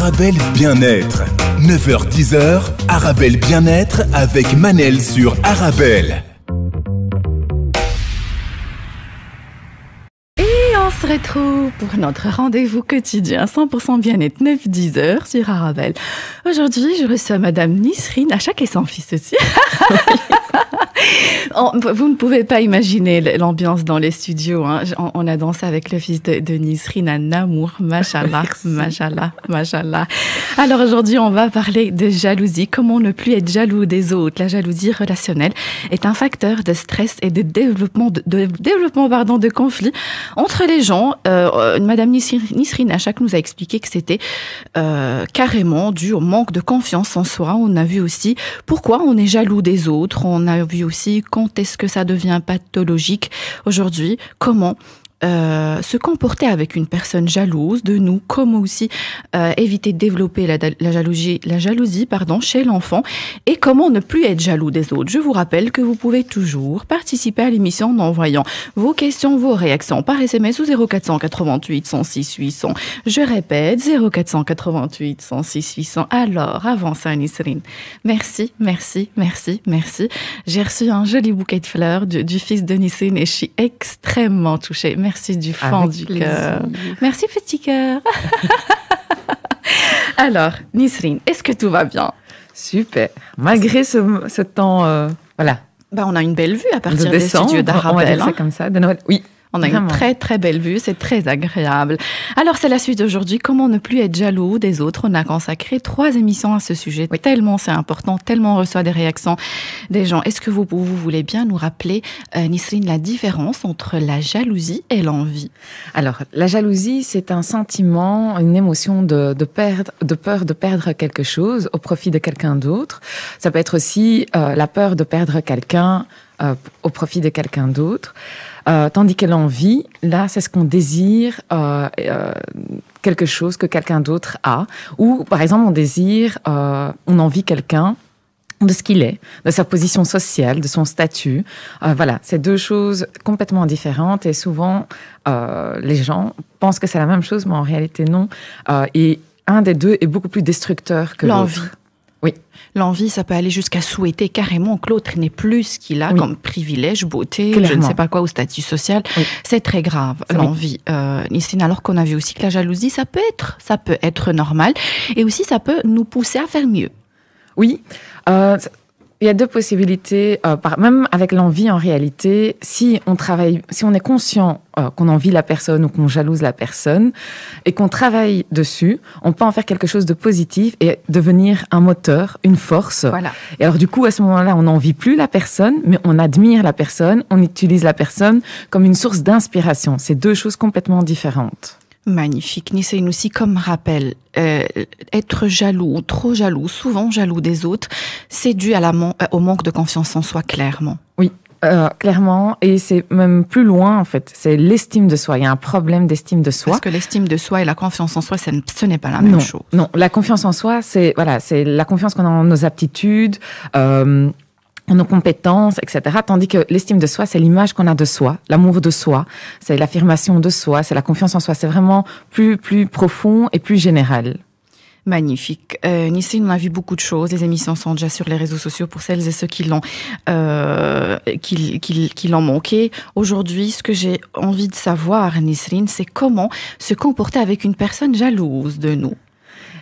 Arabelle Bien-être. 9h-10h, Arabelle Bien-être avec Manel sur Arabelle. On se retrouve pour notre rendez-vous quotidien 100% bien-être 9-10h sur Arabelle. Aujourd'hui, je reçois Madame Nisrine, à chaque et son fils aussi. Vous ne pouvez pas imaginer l'ambiance dans les studios. Hein. On a dansé avec le fils de Nisrine, un amour, machallah, machallah, machallah. Alors aujourd'hui, on va parler de jalousie. Comment ne plus être jaloux des autres. La jalousie relationnelle est un facteur de stress et de développement de conflits entre les gens. Madame Nisrine Achak nous a expliqué que c'était carrément dû au manque de confiance en soi. On a vu aussi pourquoi on est jaloux des autres. On a vu aussi quand est-ce que ça devient pathologique. Aujourd'hui, comment se comporter avec une personne jalouse de nous, comment aussi éviter de développer la jalousie chez l'enfant et comment ne plus être jaloux des autres. Je vous rappelle que vous pouvez toujours participer à l'émission en envoyant vos questions, vos réactions par SMS ou 0488 106 800. Je répète, 0488 106 800. Alors, avant ça, Nisrine, merci. J'ai reçu un joli bouquet de fleurs du fils de Nisrine et je suis extrêmement touchée. Merci du fond du cœur. Merci, petit cœur. Alors, Nisrine, est-ce que tout va bien? Super. Malgré ce temps, voilà. On a une belle vue à partir des studios d'Arabelle. On va dire ça comme ça, de Noël. Oui. On a une très très belle vue, c'est très agréable. Alors c'est la suite d'aujourd'hui, comment ne plus être jaloux des autres. On a consacré 3 émissions à ce sujet, tellement c'est important, tellement on reçoit des réactions des gens. Est-ce que vous voulez bien nous rappeler, Nisrine, la différence entre la jalousie et l'envie? Alors la jalousie, c'est un sentiment, une émotion de peur de perdre quelque chose au profit de quelqu'un d'autre. Ça peut être aussi la peur de perdre quelqu'un au profit de quelqu'un d'autre. Tandis que l'envie, là, c'est ce qu'on désire, quelque chose que quelqu'un d'autre a. Ou, par exemple, on envie quelqu'un de ce qu'il est, de sa position sociale, de son statut. Voilà, c'est 2 choses complètement différentes et souvent, les gens pensent que c'est la même chose, mais en réalité, non. Et un des 2 est beaucoup plus destructeur que l'autre. Oui. L'envie, ça peut aller jusqu'à souhaiter carrément que l'autre n'ait plus ce qu'il a comme privilège, beauté, clairement. Je ne sais pas quoi, ou statut social. Oui. C'est très grave, l'envie. Nisrine, alors qu'on a vu aussi que la jalousie, ça peut être normal. Et aussi, ça peut nous pousser à faire mieux. Oui. Il y a 2 possibilités, même avec l'envie en réalité, si on est conscient qu'on envie la personne ou qu'on jalouse la personne et qu'on travaille dessus, on peut en faire quelque chose de positif et devenir un moteur, une force. Voilà. Et alors du coup, à ce moment-là, on n'envie plus la personne, mais on admire la personne, on utilise la personne comme une source d'inspiration. C'est 2 choses complètement différentes. Magnifique. Nisrine aussi, comme rappel, être jaloux, trop jaloux, souvent jaloux des autres, c'est dû au manque de confiance en soi, clairement. Oui, clairement. Et c'est même plus loin, en fait. C'est l'estime de soi. Il y a un problème d'estime de soi. Parce que l'estime de soi et la confiance en soi, ce n'est pas la même chose. Non, la confiance en soi, c'est la confiance qu'on a en nos aptitudes, nos compétences, etc. Tandis que l'estime de soi, c'est l'image qu'on a de soi, l'amour de soi, c'est l'affirmation de soi, c'est la confiance en soi. C'est vraiment plus profond et plus général. Magnifique. Nisrine, on a vu beaucoup de choses. Les émissions sont déjà sur les réseaux sociaux pour celles et ceux qui l'ont manqué. Aujourd'hui, ce que j'ai envie de savoir, Nisrine, c'est comment se comporter avec une personne jalouse de nous.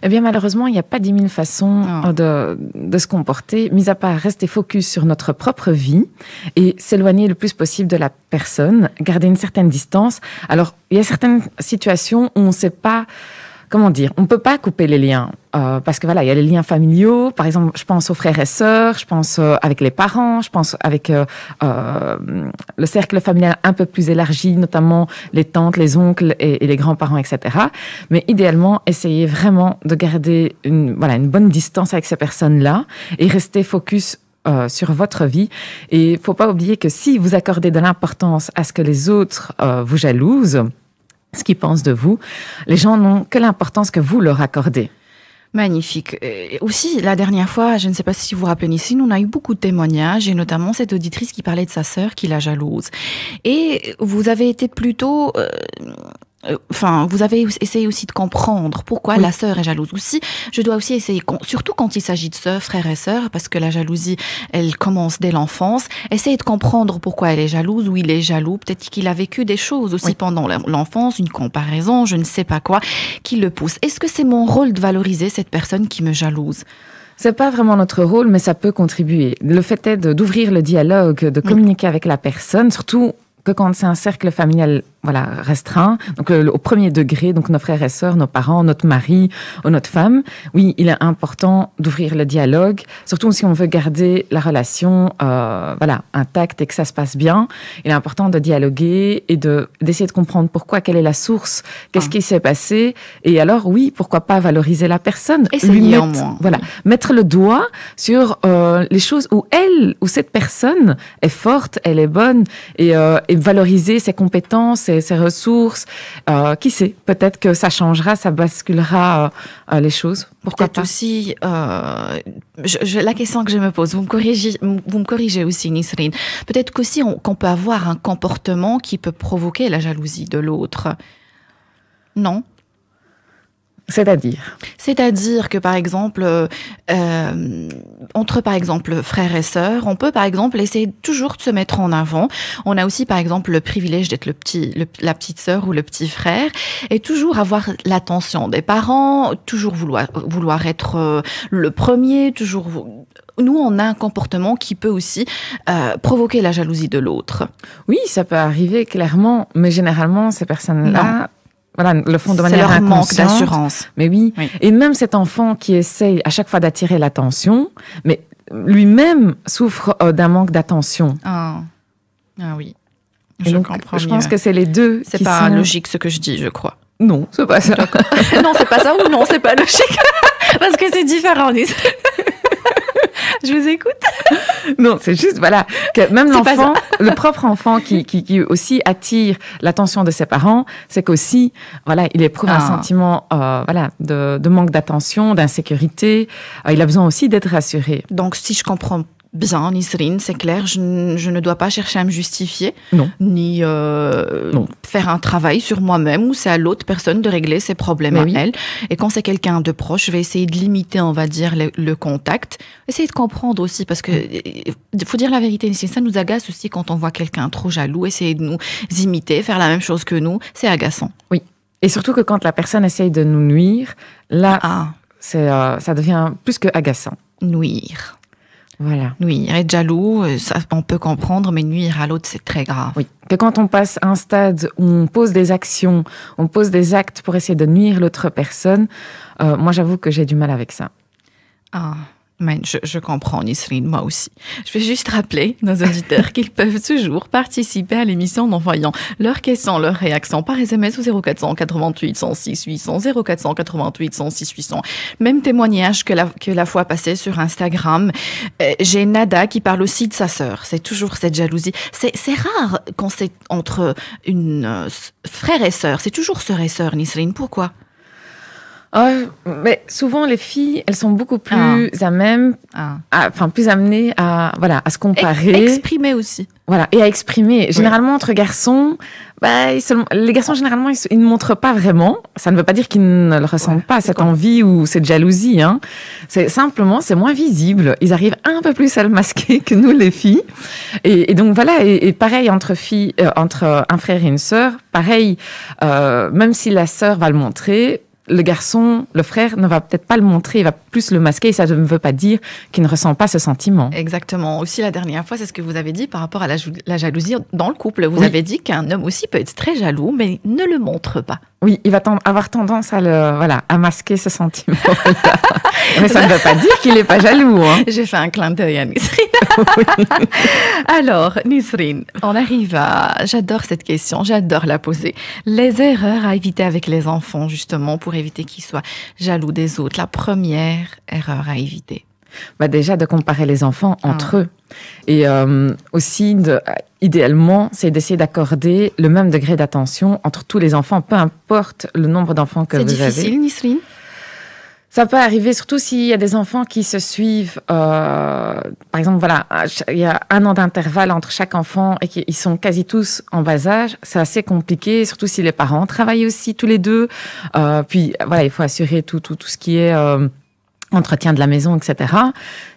Eh bien, malheureusement, il n'y a pas 10 000 façons de se comporter, mis à part rester focus sur notre propre vie et s'éloigner le plus possible de la personne, garder une certaine distance. Alors, il y a certaines situations où on ne sait pas, comment dire, on ne peut pas couper les liens. Parce que voilà, il y a les liens familiaux. Par exemple, je pense aux frères et sœurs, je pense avec les parents, je pense avec le cercle familial un peu plus élargi, notamment les tantes, les oncles et les grands-parents, etc. Mais idéalement, essayez vraiment de garder une bonne distance avec ces personnes-là et rester focus sur votre vie. Et il ne faut pas oublier que si vous accordez de l'importance à ce que les autres vous jalousent, ce qu'ils pensent de vous, les gens n'ont que l'importance que vous leur accordez. Magnifique. Aussi, la dernière fois, je ne sais pas si vous vous rappelez ici, on a eu beaucoup de témoignages, et notamment cette auditrice qui parlait de sa sœur qui la jalouse. Et vous avez été plutôt vous avez essayé aussi de comprendre pourquoi la sœur est jalouse. Aussi, je dois aussi essayer, surtout quand il s'agit de sœurs, frères et sœurs, parce que la jalousie, elle commence dès l'enfance. Essayer de comprendre pourquoi elle est jalouse ou il est jaloux. Peut-être qu'il a vécu des choses aussi pendant l'enfance, une comparaison, je ne sais pas quoi, qui le pousse. Est-ce que c'est mon rôle de valoriser cette personne qui me jalouse? C'est pas vraiment notre rôle, mais ça peut contribuer. Le fait est d'ouvrir le dialogue, de communiquer avec la personne, surtout que quand c'est un cercle familial restreint, donc au premier degré, donc nos frères et sœurs, nos parents, notre mari ou notre femme, oui, il est important d'ouvrir le dialogue, surtout si on veut garder la relation intacte et que ça se passe bien. Il est important de dialoguer et d'essayer de comprendre pourquoi, quelle est la source, qu'est-ce qui s'est passé, et alors oui, pourquoi pas valoriser la personne, mettre le doigt sur les choses où cette personne est forte, elle est bonne, et valoriser ses compétences, ses ressources. Qui sait, peut-être que ça changera, ça basculera les choses. Pourquoi pas aussi, la question que je me pose, vous me corrigez aussi, Nisrine. Peut-être qu'aussi qu'on peut avoir un comportement qui peut provoquer la jalousie de l'autre. Non? C'est-à-dire que, par exemple, entre, par exemple, frères et sœurs, on peut, par exemple, essayer toujours de se mettre en avant. On a aussi, par exemple, le privilège d'être la petite sœur ou le petit frère et toujours avoir l'attention des parents, toujours vouloir être le premier, toujours... Nous, on a un comportement qui peut aussi provoquer la jalousie de l'autre. Oui, ça peut arriver, clairement, mais généralement, ces personnes-là... le font de manière inconsciente. Manque d'assurance. Mais oui. Et même cet enfant qui essaye à chaque fois d'attirer l'attention, mais lui-même souffre d'un manque d'attention. Ah oui. Je pense que c'est les deux. C'est pas logique ce que je dis, je crois. Non, c'est pas ça. Non, c'est pas ça ou non, c'est pas logique. Parce que c'est différent. Je vous écoute. Non, c'est juste, que même l'enfant, le propre enfant qui aussi attire l'attention de ses parents, c'est qu'aussi, il éprouve un sentiment, de manque d'attention, d'insécurité. Il a besoin aussi d'être rassuré. Donc, si je comprends bien, Nisrine, c'est clair, je ne dois pas chercher à me justifier, ni faire un travail sur moi-même, ou c'est à l'autre personne de régler ses problèmes elle. Et quand c'est quelqu'un de proche, je vais essayer de limiter, on va dire, le contact. Essayer de comprendre aussi, parce que faut dire la vérité, ça nous agace aussi quand on voit quelqu'un trop jaloux, essayer de nous imiter, faire la même chose que nous, c'est agaçant. Oui, et surtout que quand la personne essaye de nous nuire, là, ça devient plus que agaçant. Nuire. Voilà. Nuire, être jaloux, ça, on peut comprendre, mais nuire à l'autre, c'est très grave. Oui. Que quand on passe à un stade où on pose des actions, on pose des actes pour essayer de nuire l'autre personne, moi, j'avoue que j'ai du mal avec ça. Mais je comprends, Nisrine, moi aussi. Je vais juste rappeler nos auditeurs qu'ils peuvent toujours participer à l'émission en envoyant leurs questions, leurs réactions par SMS au 0488 106 800, 0488 106 800. Même témoignage que la fois passée sur Instagram. J'ai Nada qui parle aussi de sa sœur. C'est toujours cette jalousie. C'est rare quand c'est entre frère et sœur. C'est toujours sœur et sœur, Nisrine. Pourquoi? Mais souvent les filles, elles sont beaucoup plus plus amenées à se comparer, exprimer aussi. Et à exprimer. Généralement entre garçons, les garçons généralement ils ne montrent pas vraiment. Ça ne veut pas dire qu'ils ne le ressentent pas cette envie ou cette jalousie. C'est simplement c'est moins visible. Ils arrivent un peu plus à le masquer que nous les filles. Et donc et pareil entre filles, entre un frère et une sœur, pareil. Même si la sœur va le montrer. Le garçon, le frère, ne va peut-être pas le montrer, il va plus le masquer et ça ne veut pas dire qu'il ne ressent pas ce sentiment. Exactement. Aussi, la dernière fois, c'est ce que vous avez dit par rapport à la jalousie dans le couple. Vous avez dit qu'un homme aussi peut être très jaloux, mais ne le montre pas. Oui, il va avoir tendance à masquer ce sentiment. Mais ça ne veut pas dire qu'il n'est pas jaloux. J'ai fait un clin d'œil à Nisrine. Alors, Nisrine, on arrive j'adore cette question, j'adore la poser. Les erreurs à éviter avec les enfants, justement, pour éviter qu'ils soient jaloux des autres. La première erreur à éviter. Déjà, de comparer les enfants entre eux. Et aussi, idéalement, c'est d'essayer d'accorder le même degré d'attention entre tous les enfants, peu importe le nombre d'enfants que vous avez. C'est difficile, Nisrine? Ça peut arriver, surtout s'il y a des enfants qui se suivent. Par exemple, voilà, il y a 1 an d'intervalle entre chaque enfant et qu'ils sont quasi tous en bas âge. C'est assez compliqué, surtout si les parents travaillent aussi tous les deux. Puis voilà, il faut assurer tout ce qui est entretien de la maison, etc.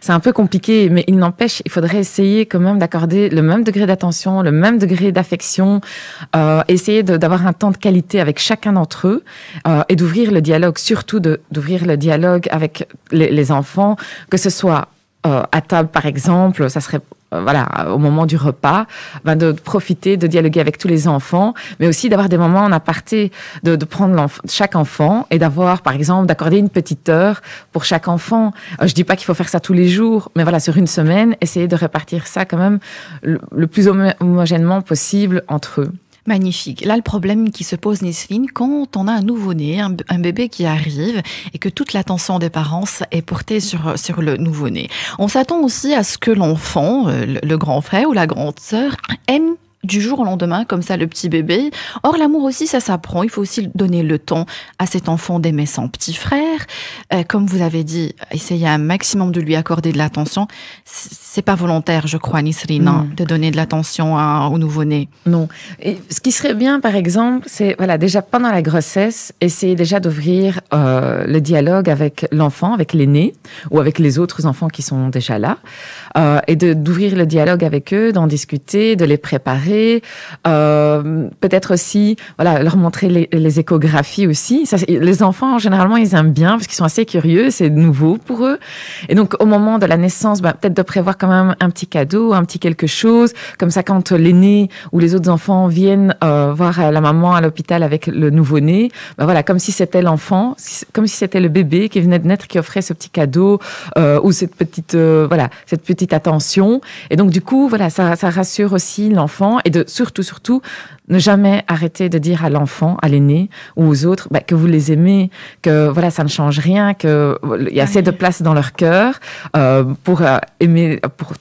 C'est un peu compliqué, mais il n'empêche, il faudrait essayer quand même d'accorder le même degré d'attention, le même degré d'affection, essayer d'avoir un temps de qualité avec chacun d'entre eux et d'ouvrir le dialogue, surtout d'ouvrir le dialogue avec les enfants, que ce soit à table, par exemple, ça serait au moment du repas, de profiter, de dialoguer avec tous les enfants, mais aussi d'avoir des moments en aparté, de prendre chaque enfant et d'avoir, par exemple, d'accorder une petite heure pour chaque enfant. Je dis pas qu'il faut faire ça tous les jours, mais voilà, sur une semaine, essayer de répartir ça quand même le plus homogènement possible entre eux. Magnifique. Là, le problème qui se pose, Nisrine, quand on a un nouveau-né, un bébé qui arrive et que toute l'attention des parents est portée sur le nouveau-né. On s'attend aussi à ce que l'enfant, le grand frère ou la grande sœur, aime du jour au lendemain, comme ça, le petit bébé. Or, l'amour aussi, ça s'apprend. Il faut aussi donner le temps à cet enfant d'aimer son petit frère. Comme vous avez dit, essayer un maximum de lui accorder de l'attention. C'est pas volontaire, je crois, Nisrine, de donner de l'attention au nouveau-né. Non. Et ce qui serait bien, par exemple, c'est, voilà, déjà pendant la grossesse, essayer déjà d'ouvrir le dialogue avec l'enfant, avec l'aîné, ou avec les autres enfants qui sont déjà là, et d'ouvrir le dialogue avec eux, d'en discuter, de les préparer. Peut-être aussi, voilà, leur montrer les échographies aussi. Ça, les enfants, généralement, ils aiment bien parce qu'ils sont assez curieux, c'est nouveau pour eux. Et donc, au moment de la naissance, peut-être de prévoir quand même un petit cadeau, un petit quelque chose. Comme ça, quand l'aîné ou les autres enfants viennent voir la maman à l'hôpital avec le nouveau-né, voilà, comme si c'était l'enfant, comme si c'était le bébé qui venait de naître qui offrait ce petit cadeau ou cette petite attention. Et donc, du coup, voilà, ça rassure aussi l'enfant. Et de surtout, ne jamais arrêter de dire à l'enfant, à l'aîné ou aux autres que vous les aimez, que voilà, ça ne change rien, qu'il y a assez de place dans leur cœur pour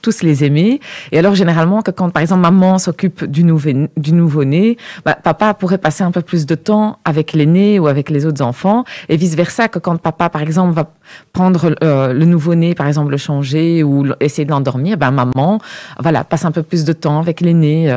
tous les aimer. Et alors, généralement, que quand, par exemple, maman s'occupe du nouveau-né, papa pourrait passer un peu plus de temps avec l'aîné ou avec les autres enfants, et vice-versa, que quand papa, par exemple, va prendre le nouveau-né, par exemple, le changer ou essayer de l'endormir, maman, voilà, passe un peu plus de temps avec l'aîné.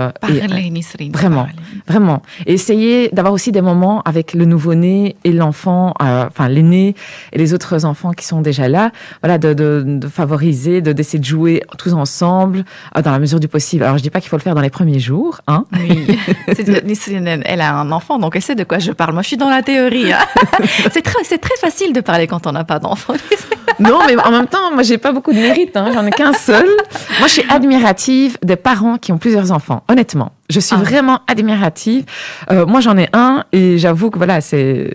Vraiment. Et essayer d'avoir aussi des moments avec le nouveau-né et l'enfant, l'aîné et les autres enfants qui sont déjà là. Voilà, de favoriser, d'essayer de jouer tous ensemble dans la mesure du possible. Alors, je dis pas qu'il faut le faire dans les premiers jours, hein. Oui. Elle a un enfant, donc elle sait de quoi je parle. Moi, je suis dans la théorie. Hein. C'est très facile de parler quand on n'a pas d'enfant. Non, mais en même temps, moi, j'ai pas beaucoup de mérite, hein. J'en ai qu'un seul. Moi, je suis admirative des parents qui ont plusieurs enfants, honnêtement. Je suis vraiment admirative. Moi, j'en ai un et j'avoue que voilà, c'est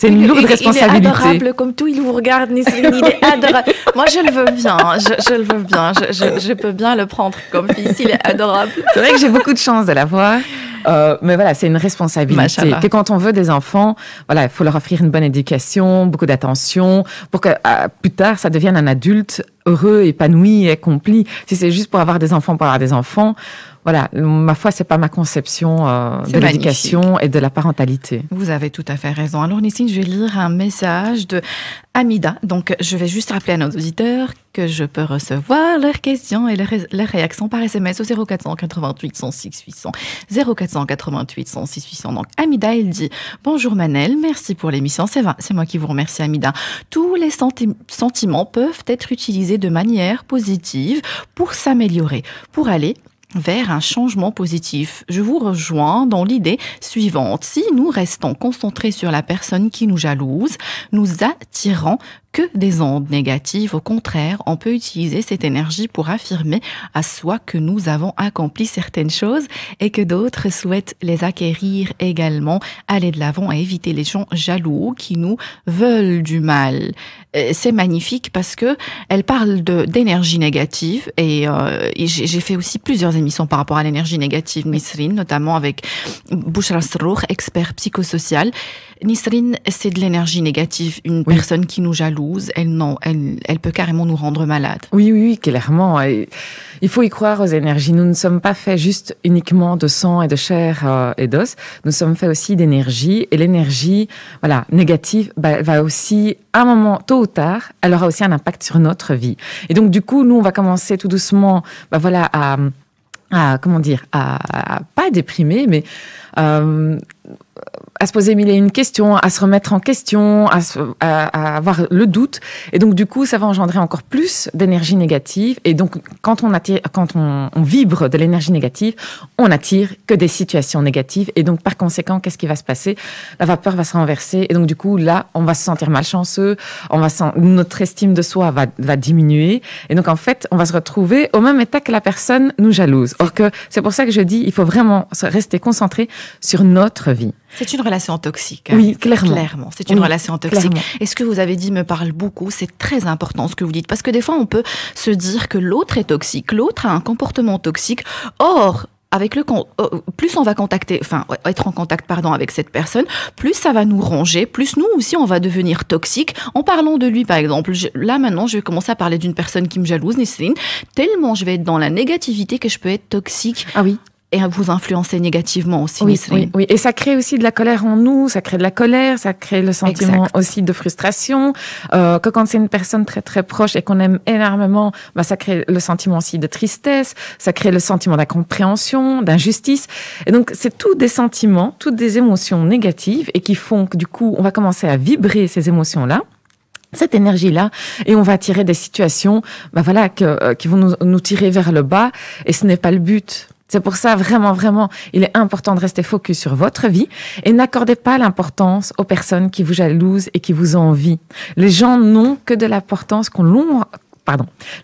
une lourde responsabilité. Il est adorable comme tout. Il vous regarde, Nisrine, il est adorable. Moi, je le veux bien. Je le veux bien. Je peux bien le prendre comme fils. Il est adorable. C'est vrai que j'ai beaucoup de chance de l'avoir. Mais voilà, c'est une responsabilité. Machallah. Que quand on veut des enfants, voilà, il faut leur offrir une bonne éducation, beaucoup d'attention, pour que plus tard, ça devienne un adulte heureux, épanoui, accompli. Si c'est juste pour avoir des enfants, voilà, ma foi, c'est pas ma conception de l'éducation et de la parentalité. Vous avez tout à fait raison. Alors, Nisrine, je vais lire un message de Amida. Donc, je vais juste rappeler à nos auditeurs que je peux recevoir leurs questions et leurs réactions par SMS au 0488 106 800. 0488 106 800. Donc, Amida, elle dit « Bonjour Manel, merci pour l'émission. » C'est moi qui vous remercie, Amida. Tous les sentiments peuvent être utilisés de manière positive pour s'améliorer, pour aller vers un changement positif. Je vous rejoins dans l'idée suivante. Si nous restons concentrés sur la personne qui nous jalouse, nous attirons que des ondes négatives. Au contraire, on peut utiliser cette énergie pour affirmer à soi que nous avons accompli certaines choses et que d'autres souhaitent les acquérir également. Aller de l'avant et éviter les gens jaloux qui nous veulent du mal. C'est magnifique parce que elle parle d'énergie négative et j'ai fait aussi plusieurs émissions par rapport à l'énergie négative, Nisrine, notamment avec Bouchra Srour, expert psychosocial. Nisrine, c'est de l'énergie négative, une personne qui nous jalouse, jalouse, elle peut carrément nous rendre malades. Oui, clairement. Il faut y croire aux énergies. Nous ne sommes pas faits juste uniquement de sang et de chair et d'os. Nous sommes faits aussi d'énergie. Et l'énergie, négative, va aussi, à un moment, tôt ou tard, elle aura aussi un impact sur notre vie. Et donc, du coup, nous, on va commencer tout doucement, à pas déprimer, mais à se poser mille et une questions, à se remettre en question, à avoir le doute. Et donc, du coup, ça va engendrer encore plus d'énergie négative. Et donc, quand on vibre de l'énergie négative, on attire que des situations négatives. Et donc, par conséquent, qu'est-ce qui va se passer? La vapeur va se renverser. Et donc, du coup, là, on va se sentir malchanceux. Notre estime de soi va diminuer. Et donc, en fait, on va se retrouver au même état que la personne nous jalouse. Or que c'est pour ça que je dis, il faut vraiment rester concentré sur notre vie. C'est une relation toxique. Oui, clairement. C'est une relation toxique. Clairement. Et ce que vous avez dit me parle beaucoup. C'est très important ce que vous dites. Parce que des fois, on peut se dire que l'autre est toxique. L'autre a un comportement toxique. Or, plus on va être en contact avec cette personne, plus ça va nous ronger, plus nous aussi on va devenir toxique. En parlant de lui, par exemple, là maintenant, je vais commencer à parler d'une personne qui me jalouse, Nisrine, tellement je vais être dans la négativité que je peux être toxique. Ah oui. Et à vous influencer négativement aussi, Nisrine. Oui. Et ça crée aussi de la colère en nous, ça crée de la colère, ça crée le sentiment aussi de frustration. Que quand c'est une personne très très proche et qu'on aime énormément, ça crée le sentiment aussi de tristesse, ça crée le sentiment d'incompréhension, d'injustice. Et donc c'est tous des sentiments, toutes des émotions négatives et qui font que du coup on va commencer à vibrer ces émotions-là. Cette énergie-là, et on va attirer des situations, qui vont nous tirer vers le bas, et ce n'est pas le but. C'est pour ça, vraiment, vraiment, il est important de rester focus sur votre vie et n'accordez pas l'importance aux personnes qui vous jalousent et qui vous envient. Les gens n'ont que de l'importance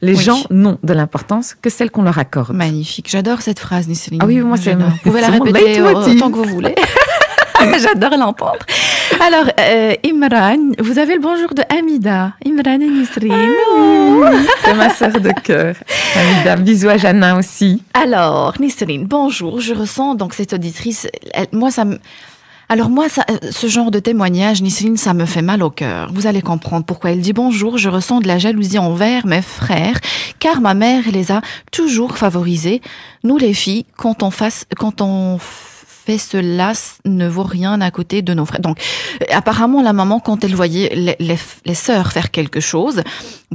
gens n'ont de l'importance que celle qu'on leur accorde. Magnifique. J'adore cette phrase, Nisrine. Ah oui, moi, c'est... Vous pouvez la répéter autant que vous voulez. J'adore l'entendre. Alors, Imran, vous avez le bonjour de Hamida. Imran et Nisrine. C'est ma sœur de cœur. Hamida, bisous à Jana aussi. Alors, Nisrine, bonjour. Je ressens donc cette auditrice. Ce genre de témoignage, Nisrine, ça me fait mal au cœur. Vous allez comprendre pourquoi. Elle dit bonjour, je ressens de la jalousie envers mes frères, car ma mère les a toujours favorisés. Nous, les filles, quand on fait cela ne vaut rien à côté de nos frères. Donc, apparemment, la maman, quand elle voyait les sœurs faire quelque chose,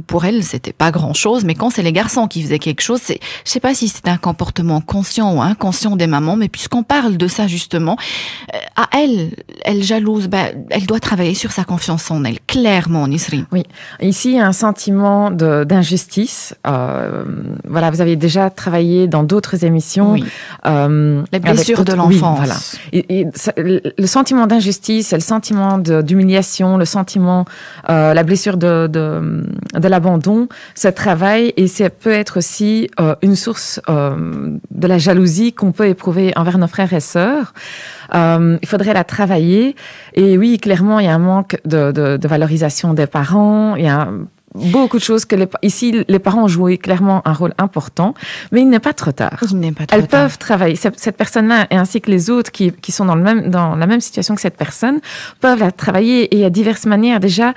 pour elle, c'était pas grand-chose, mais quand c'est les garçons qui faisaient quelque chose, je sais pas si c'est un comportement conscient ou inconscient des mamans, mais puisqu'on parle de ça, justement, elle jalouse, elle doit travailler sur sa confiance en elle, clairement, Nisrine. Oui. Ici, il y a un sentiment d'injustice. Vous avez déjà travaillé dans d'autres émissions. Oui. Les blessures de l'enfance. Voilà. Et le sentiment d'injustice, le sentiment d'humiliation, le sentiment, la blessure de l'abandon, ça travaille et ça peut être aussi une source de la jalousie qu'on peut éprouver envers nos frères et sœurs. Il faudrait la travailler. Et oui, clairement, il y a un manque de valorisation des parents. Il y a beaucoup de choses ici, les parents ont joué clairement un rôle important, mais il n'est pas trop tard. Elles peuvent travailler. Cette personne-là, et ainsi que les autres qui sont dans la même situation que cette personne, peuvent la travailler. Et il y a diverses manières. Déjà,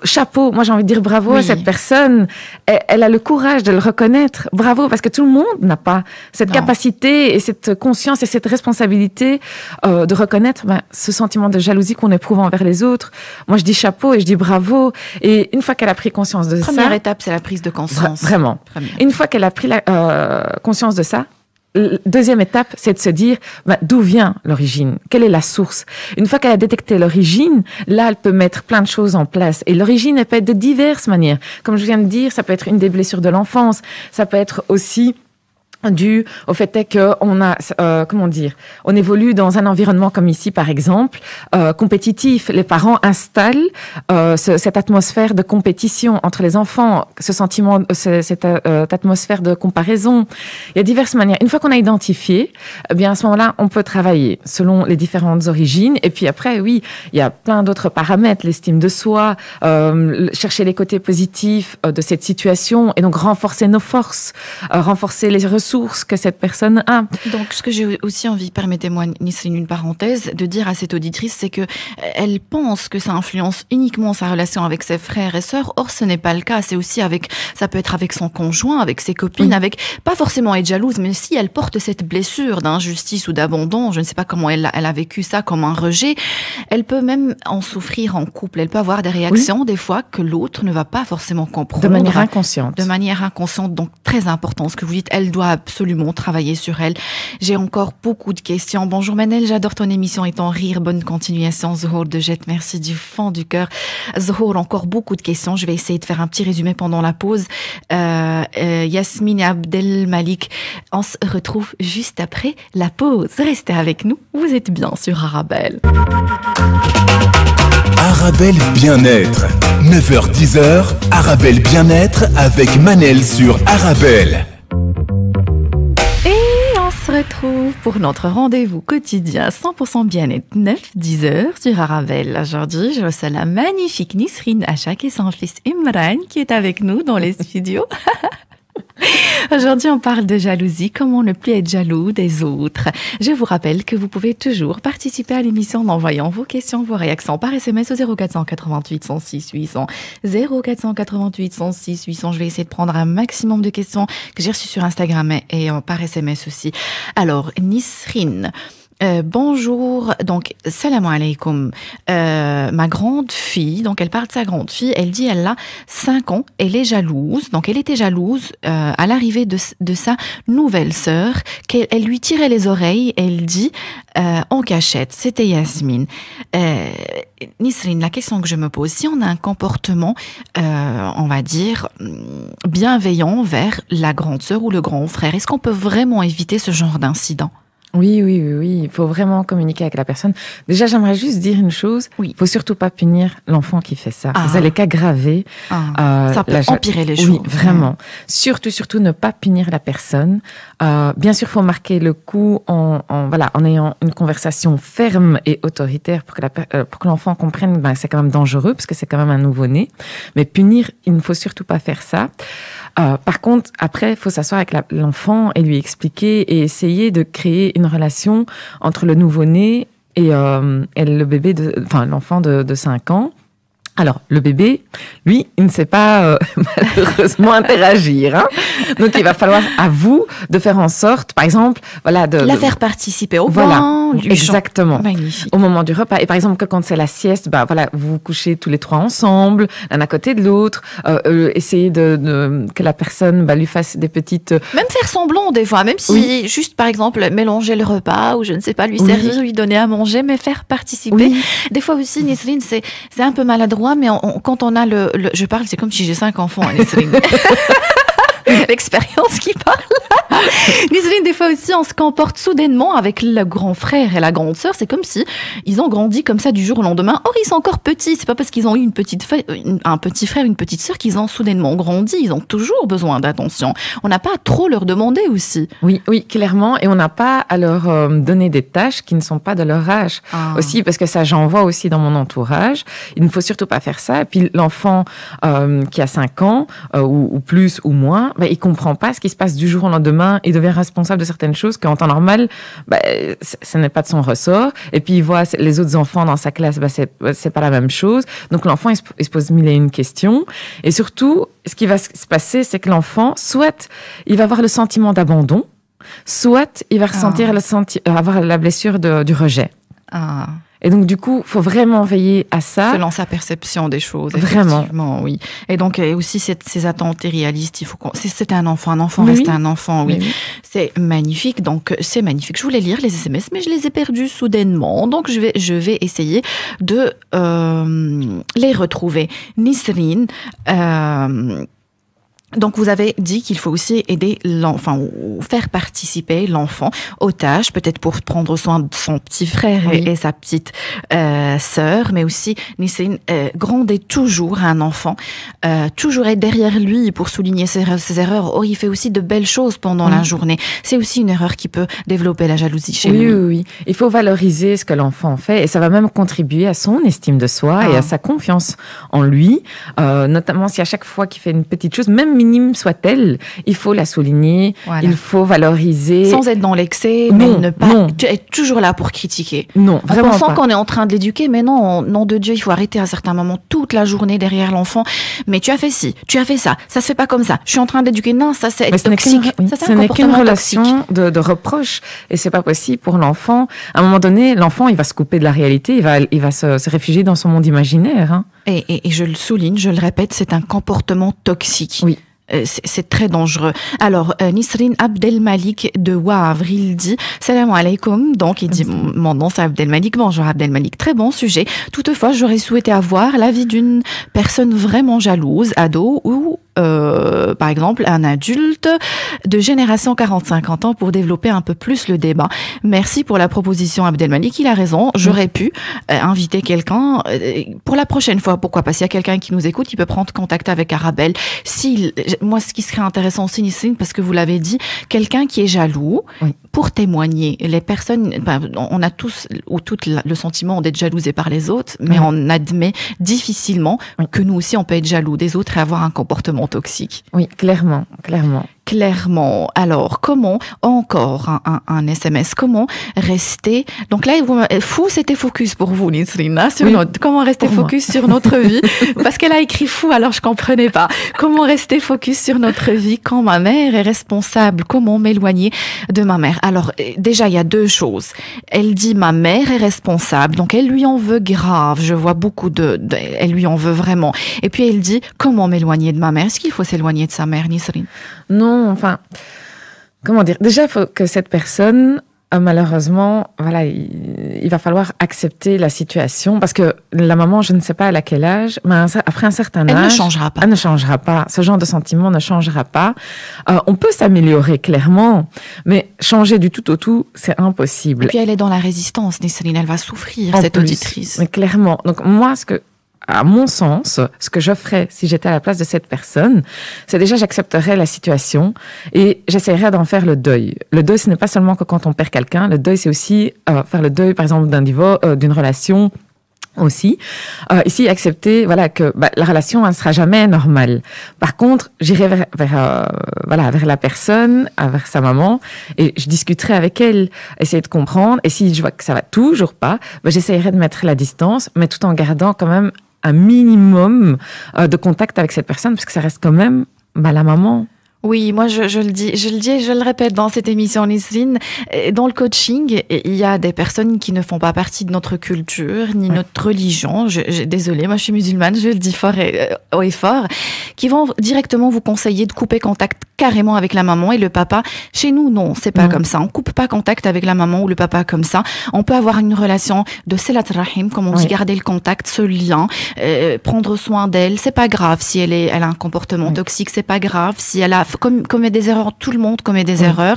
chapeau, moi j'ai envie de dire bravo à cette personne. Elle a le courage de le reconnaître. Bravo, parce que tout le monde n'a pas cette capacité et cette conscience et cette responsabilité de reconnaître ce sentiment de jalousie qu'on éprouve envers les autres. Moi je dis chapeau et je dis bravo. Et une fois qu'elle a pris conscience de ça... Première étape, c'est la prise de conscience. Vraiment. Une fois qu'elle a pris conscience de ça, deuxième étape, c'est de se dire d'où vient l'origine, quelle est la source. Une fois qu'elle a détecté l'origine, là, elle peut mettre plein de choses en place. Et l'origine, elle peut être de diverses manières. Comme je viens de dire, ça peut être une des blessures de l'enfance, ça peut être aussi dû au fait qu'on a, on évolue dans un environnement comme ici, par exemple, compétitif. Les parents installent cette atmosphère de compétition entre les enfants, ce sentiment, cette atmosphère de comparaison. Il y a diverses manières. Une fois qu'on a identifié, à ce moment-là, on peut travailler selon les différentes origines. Et puis après, oui, il y a plein d'autres paramètres, l'estime de soi, chercher les côtés positifs de cette situation, et donc renforcer nos forces, renforcer les ressources, ressources que cette personne a. Donc, ce que j'ai aussi envie, permettez-moi, Nisrine, une parenthèse, de dire à cette auditrice, c'est que elle pense que ça influence uniquement sa relation avec ses frères et sœurs. Or, ce n'est pas le cas. C'est aussi ça peut être avec son conjoint, avec ses copines, avec, pas forcément être jalouse, mais si elle porte cette blessure d'injustice ou d'abandon, je ne sais pas comment elle a vécu ça comme un rejet, elle peut même en souffrir en couple. Elle peut avoir des réactions, des fois, que l'autre ne va pas forcément comprendre. De manière inconsciente. De manière inconsciente. Donc, très important ce que vous dites. Elle doit absolument travailler sur elle. J'ai encore beaucoup de questions. Bonjour Manel, j'adore ton émission et ton rire. Bonne continuation. Zohor de Jet, merci du fond du cœur. Zohor, encore beaucoup de questions. Je vais essayer de faire un petit résumé pendant la pause. Yasmine et Abdel Malik, on se retrouve juste après la pause. Restez avec nous. Vous êtes bien sur Arabelle. Arabelle Bien-être. 9h-10h, Arabelle Bien-être avec Manel sur Arabelle. Et on se retrouve pour notre rendez-vous quotidien 100% bien-être 9-10 heures sur Arabelle. Aujourd'hui, je reçois la magnifique Nisrine Achak et son fils Imran qui est avec nous dans les studios. Aujourd'hui, on parle de jalousie, comment ne plus être jaloux des autres. Je vous rappelle que vous pouvez toujours participer à l'émission en envoyant vos questions, vos réactions par SMS au 0488 106 800. 0488 106 800. Je vais essayer de prendre un maximum de questions que j'ai reçues sur Instagram et par SMS aussi. Alors, Nisrine, bonjour, donc salam alaikum. Ma grande fille, donc elle parle de sa grande fille, elle dit elle a 5 ans, elle est jalouse, donc elle était jalouse à l'arrivée de sa nouvelle sœur, qu'elle lui tirait les oreilles, elle dit en cachette, c'était Yasmine. Nisrine, la question que je me pose, si on a un comportement, on va dire, bienveillant vers la grande sœur ou le grand frère, est-ce qu'on peut vraiment éviter ce genre d'incident ? Oui. Il faut vraiment communiquer avec la personne. Déjà, j'aimerais juste dire une chose. Oui. Il faut surtout pas punir l'enfant qui fait ça. Vous allez qu'aggraver. Ça peut empirer les choses. Oui, vraiment. Surtout ne pas punir la personne. Bien sûr, il faut marquer le coup en ayant une conversation ferme et autoritaire pour que l'enfant comprenne que c'est quand même dangereux parce que c'est quand même un nouveau-né. Mais punir, il ne faut surtout pas faire ça. Par contre, après, il faut s'asseoir avec l'enfant et lui expliquer et essayer de créer une relation entre le nouveau-né et le bébé, l'enfant de 5 ans. Alors, le bébé, lui, il ne sait pas malheureusement interagir. Hein. Donc, il va falloir à vous de faire en sorte, par exemple, de la faire participer au banc, exactement, magnifique. Au moment du repas. Et par exemple, que quand c'est la sieste, vous vous couchez tous les 3 ensemble, l'un à côté de l'autre. Essayez que la personne lui fasse des petites. Même faire semblant des fois, même si juste par exemple mélanger le repas ou je ne sais pas lui servir, lui donner à manger, mais faire participer. Oui. Des fois aussi, Nisrine, c'est un peu maladroit. Mais quand on a je parle, c'est comme si j'ai 5 enfants, Nisrine. L'expérience qui parle. Nisrine, des fois aussi, on se comporte soudainement avec le grand frère et la grande sœur. C'est comme si ils ont grandi comme ça du jour au lendemain. Or, ils sont encore petits. C'est pas parce qu'ils ont eu un petit frère, une petite sœur qu'ils ont soudainement grandi. Ils ont toujours besoin d'attention. On n'a pas à trop leur demander aussi. Oui, clairement. Et on n'a pas à leur donner des tâches qui ne sont pas de leur âge. Aussi, parce que ça, j'en vois aussi dans mon entourage. Il ne faut surtout pas faire ça. Et puis, l'enfant qui a 5 ans, ou plus ou moins, il comprend pas ce qui se passe du jour au lendemain. Il devient responsable de certaines choses qu'en temps normal, ce n'est pas de son ressort. Et puis, il voit les autres enfants dans sa classe, c'est pas la même chose. Donc, l'enfant, il se pose 1001 questions. Et surtout, ce qui va se passer, c'est que l'enfant, soit il va avoir le sentiment d'abandon, soit il va ressentir avoir la blessure du rejet. Et donc, du coup, il faut vraiment veiller à ça. Selon sa perception des choses. Vraiment. Effectivement, oui. Et donc, aussi, ces attentes irréalistes, c'est un enfant reste un enfant, oui. C'est magnifique, donc c'est magnifique. Je voulais lire les SMS, mais je les ai perdus soudainement. Donc, je vais essayer de les retrouver. Nisrine, donc, vous avez dit qu'il faut aussi aider l'enfant, ou faire participer l'enfant aux tâches, peut-être pour prendre soin de son petit frère et sa petite sœur, mais aussi, Nisrine, gronder toujours un enfant, toujours être derrière lui pour souligner ses erreurs. Or, il fait aussi de belles choses pendant la journée. C'est aussi une erreur qui peut développer la jalousie chez lui. Oui. Il faut valoriser ce que l'enfant fait et ça va même contribuer à son estime de soi et à sa confiance en lui, notamment si à chaque fois qu'il fait une petite chose, même minime soit-elle, il faut la souligner, il faut valoriser. Sans être dans l'excès, mais ne pas être toujours là pour critiquer. Non, vraiment pas. En pensant qu'on est en train de l'éduquer, mais non, nom de Dieu, il faut arrêter à certains moments toute la journée derrière l'enfant. Mais tu as fait ci, tu as fait ça se fait pas comme ça. Je suis en train d'éduquer. Non, ça c'est toxique. Ce n'est qu'une relation de reproche et c'est pas possible pour l'enfant. À un moment donné, l'enfant, il va se couper de la réalité, il va se réfugier dans son monde imaginaire. Hein. Et je le souligne, je le répète, c'est un comportement toxique. Oui. C'est très dangereux. Alors, Nisrine Abdelmalik de Wavre, il dit « Salam alaikum ». Donc, il dit « Mon nom, c'est Abdelmalik. Bonjour Abdelmalik. Très bon sujet. Toutefois, j'aurais souhaité avoir l'avis d'une personne vraiment jalouse, ado ou par exemple, un adulte de génération 40-50 ans pour développer un peu plus le débat. Merci pour la proposition, Abdelmalik. Il a raison. J'aurais pu inviter quelqu'un pour la prochaine fois. Pourquoi pas? S'il y a quelqu'un qui nous écoute, il peut prendre contact avec Arabelle. Moi, ce qui serait intéressant aussi, Nisrine, parce que vous l'avez dit, quelqu'un qui est jaloux, pour témoigner. Les personnes, on a tous ou toutes le sentiment d'être jalousés par les autres, mais on admet difficilement que nous aussi, on peut être jaloux des autres et avoir un comportement toxique. Oui, clairement. Alors, comment, encore un SMS, comment rester... Donc là, fou, c'était focus pour vous, Nisrina, comment rester focus sur notre vie? Parce qu'elle a écrit fou, alors je comprenais pas. Comment rester focus sur notre vie quand ma mère est responsable? Comment m'éloigner de ma mère? Alors, déjà, il y a deux choses. Elle dit, ma mère est responsable, donc elle lui en veut grave. Je vois beaucoup elle lui en veut vraiment. Et puis, elle dit, comment m'éloigner de ma mère? Est-ce qu'il faut s'éloigner de sa mère, Nisrine? Non, enfin, comment dire? Déjà, il faut que cette personne, malheureusement, voilà, il va falloir accepter la situation parce que la maman, je ne sais pas à quel âge, mais après un certain âge, elle ne changera pas. Elle ne changera pas. Ce genre de sentiment ne changera pas. On peut s'améliorer clairement, mais changer du tout au tout, c'est impossible. Et puis elle est dans la résistance, Nisrine, elle va souffrir, cette auditrice. Mais clairement. Donc moi, à mon sens, ce que je ferais si j'étais à la place de cette personne, c'est déjà j'accepterais la situation et j'essaierais d'en faire le deuil. Le deuil, ce n'est pas seulement que quand on perd quelqu'un, le deuil, c'est aussi faire le deuil, par exemple, d'un divorce, d'une relation aussi. Ici, accepter que la relation ne sera jamais normale. Par contre, j'irai vers la personne, vers sa maman, et je discuterai avec elle, essayer de comprendre. Et si je vois que ça va toujours pas, j'essaierai de mettre la distance, mais tout en gardant quand même un minimum de contact avec cette personne, parce que ça reste quand même la maman. Oui, moi je le dis et je le répète dans cette émission, Nisrine, dans le coaching, il y a des personnes qui ne font pas partie de notre culture, ni notre religion, désolée, moi je suis musulmane, je le dis fort et haut et fort, qui vont directement vous conseiller de couper contact carrément avec la maman et le papa. Chez nous, non, c'est pas comme ça. On coupe pas contact avec la maman ou le papa comme ça. On peut avoir une relation de Silat Rahim, comme on dit, garder le contact, ce lien, prendre soin d'elle. C'est pas grave si elle a un comportement toxique, c'est pas grave si elle a commet des erreurs, tout le monde commet des erreurs,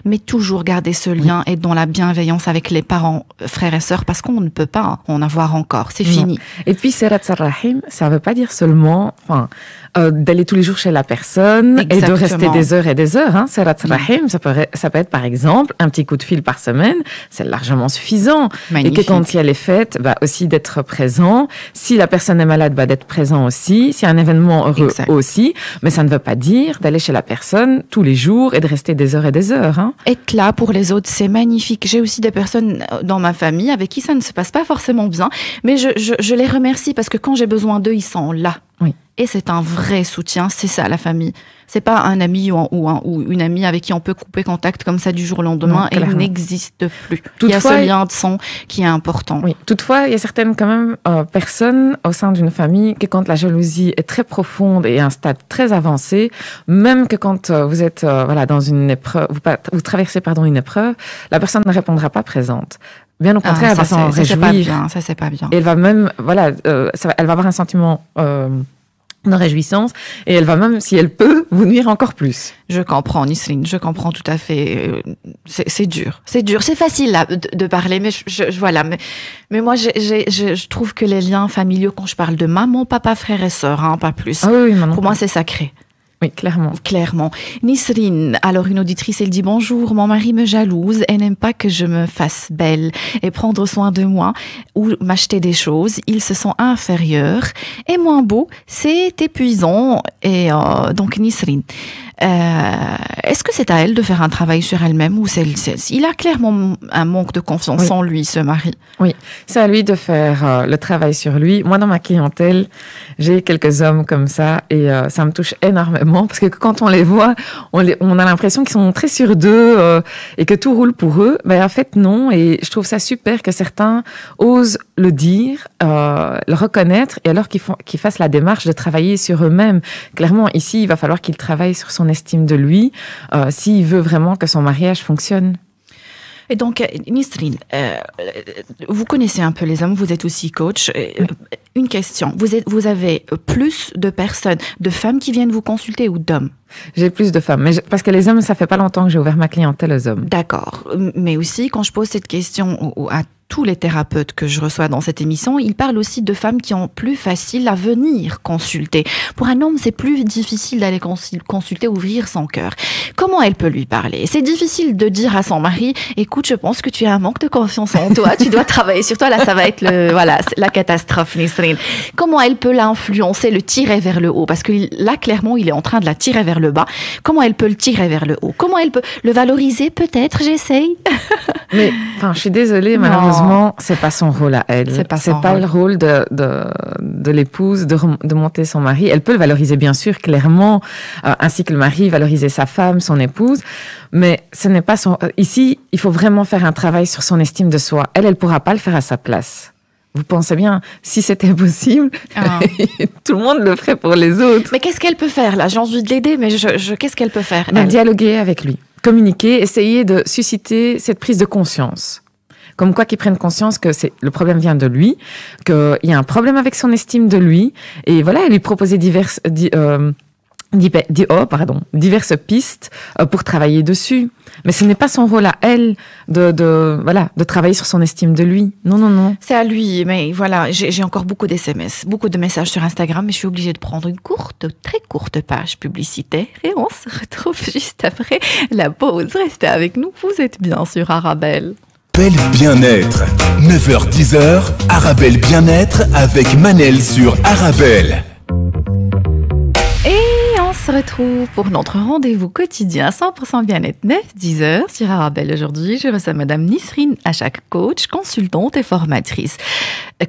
mais toujours garder ce lien et dans la bienveillance avec les parents, frères et sœurs, parce qu'on ne peut pas en avoir encore, c'est fini. Et puis Silat Rahim, ça veut pas dire seulement d'aller tous les jours chez la personne et de rester des heures et des heures. Hein. Silat Rahim, ça peut être par exemple un petit coup de fil par semaine, c'est largement suffisant. Magnifique. Et que quand il y a les fêtes, aussi d'être présent. Si la personne est malade, d'être présent aussi. Si y a un événement heureux aussi. Mais ça ne veut pas dire d'aller chez la personne tous les jours et de rester des heures et des heures. Hein. Être là pour les autres, c'est magnifique. J'ai aussi des personnes dans ma famille avec qui ça ne se passe pas forcément bien, mais je les remercie parce que quand j'ai besoin d'eux, ils sont là. Oui. Et c'est un vrai soutien, c'est ça la famille. C'est pas un ami ou une amie avec qui on peut couper contact comme ça du jour au lendemain et il n'existe plus. Il y a ce lien de sang qui est important. Oui. Toutefois, il y a certaines quand même personnes au sein d'une famille que quand la jalousie est très profonde et à un stade très avancé, même que quand vous êtes dans une épreuve, vous traversez une épreuve, la personne ne répondra pas présente. Bien au contraire, elle va s'en réjouir. Ça, c'est pas bien. Et elle va même, elle va avoir un sentiment de réjouissance et elle va même, si elle peut, vous nuire encore plus. Je comprends, Nisrine, je comprends tout à fait. C'est dur. C'est facile là, de parler, mais voilà. Mais moi, je trouve que les liens familiaux, quand je parle de maman, papa, frère et sœur, pas plus. Ah oui, pour moi, c'est sacré. Oui, clairement. Clairement. Nisrine, alors une auditrice, elle dit « Bonjour, mon mari me jalouse et n'aime pas que je me fasse belle et prendre soin de moi ou m'acheter des choses. Il se sent inférieur et moins beau. C'est épuisant. » Et donc Nisrine, est-ce que c'est à elle de faire un travail sur elle-même ou il a clairement un manque de confiance en lui, ce mari? Oui, c'est à lui de faire le travail sur lui. Moi, dans ma clientèle, j'ai quelques hommes comme ça et ça me touche énormément parce que quand on les voit, on a l'impression qu'ils sont très sûrs d'eux et que tout roule pour eux. Ben, en fait, non. Et je trouve ça super que certains osent le dire, le reconnaître et alors qu'ils fassent la démarche de travailler sur eux-mêmes. Clairement, ici, il va falloir qu'il travaille sur son estime de lui s'il veut vraiment que son mariage fonctionne. Et donc, Nisrine, vous connaissez un peu les hommes, vous êtes aussi coach. Une question, vous avez plus de personnes, de femmes qui viennent vous consulter ou d'hommes? J'ai plus de femmes, parce que les hommes, ça fait pas longtemps que j'ai ouvert ma clientèle aux hommes. D'accord, mais aussi quand je pose cette question à tous les thérapeutes que je reçois dans cette émission, ils parlent aussi de femmes qui ont plus facile à venir consulter. Pour un homme, c'est plus difficile d'aller consulter, ouvrir son cœur. Comment elle peut lui parler? C'est difficile de dire à son mari, écoute, je pense que tu as un manque de confiance en toi, tu dois travailler sur toi. Là, ça va être la catastrophe, Nisrine. Comment elle peut l'influencer, le tirer vers le haut? Parce que là, clairement, il est en train de la tirer vers le bas. Comment elle peut le tirer vers le haut? Comment elle peut le valoriser? Peut-être, j'essaye. Mais, enfin, je suis désolée, malheureusement, c'est pas son rôle à elle. C'est pas le rôle de l'épouse de monter son mari. Elle peut le valoriser, bien sûr, clairement, ainsi que le mari, valoriser sa femme, son épouse. Mais ce n'est pas son... Ici, il faut vraiment faire un travail sur son estime de soi. Elle pourra pas le faire à sa place. Vous pensez bien, si c'était possible, tout le monde le ferait pour les autres. Mais qu'est-ce qu'elle peut faire, là? J'ai envie de l'aider, mais qu'est-ce qu'elle peut faire? Dialoguer avec lui, communiquer, essayer de susciter cette prise de conscience. Comme quoi qu'il prenne conscience que le problème vient de lui, qu'il y a un problème avec son estime de lui. Et voilà, lui proposer diverses pistes pour travailler dessus. Mais ce n'est pas son rôle à elle de travailler sur son estime de lui. Non, non, non. C'est à lui, mais voilà, j'ai encore beaucoup d'SMS, beaucoup de messages sur Instagram, mais je suis obligée de prendre une très courte page publicitaire et on se retrouve juste après la pause. Restez avec nous, vous êtes bien sur Arabelle. Arabelle Bien-être, 9h-10h, Arabelle Bien-être avec Manel sur Arabelle. Et on se retrouve pour notre rendez-vous quotidien 100% bien-être 9-10h sur Arabelle. Aujourd'hui, je reçois Madame Nisrine Achak, coach, consultante et formatrice.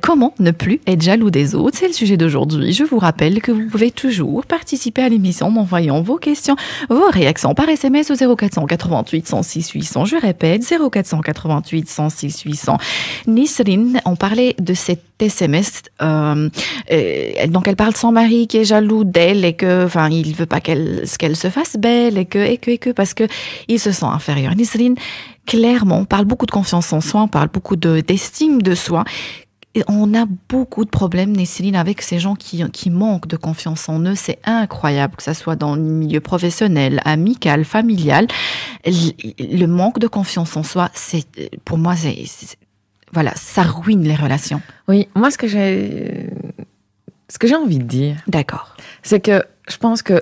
Comment ne plus être jaloux des autres? C'est le sujet d'aujourd'hui. Je vous rappelle que vous pouvez toujours participer à l'émission en envoyant vos questions, vos réactions par SMS au 0488 106 800. Je répète, 0488 106 800. Nisrine, on parlait de cet SMS. Donc, elle parle de son mari qui est jaloux d'elle et que, enfin, il veut pas qu'elle se fasse belle et que, parce que il se sent inférieur. Nisrine, clairement, on parle beaucoup de confiance en soi, on parle beaucoup d'estime de soi. Et on a beaucoup de problèmes, Nisrine, avec ces gens qui manquent de confiance en eux. C'est incroyable, que ça soit dans le milieu professionnel, amical, familial. Le manque de confiance en soi, pour moi, voilà, ça ruine les relations. Oui, moi, ce que j'ai envie de dire, d'accord, c'est que je pense que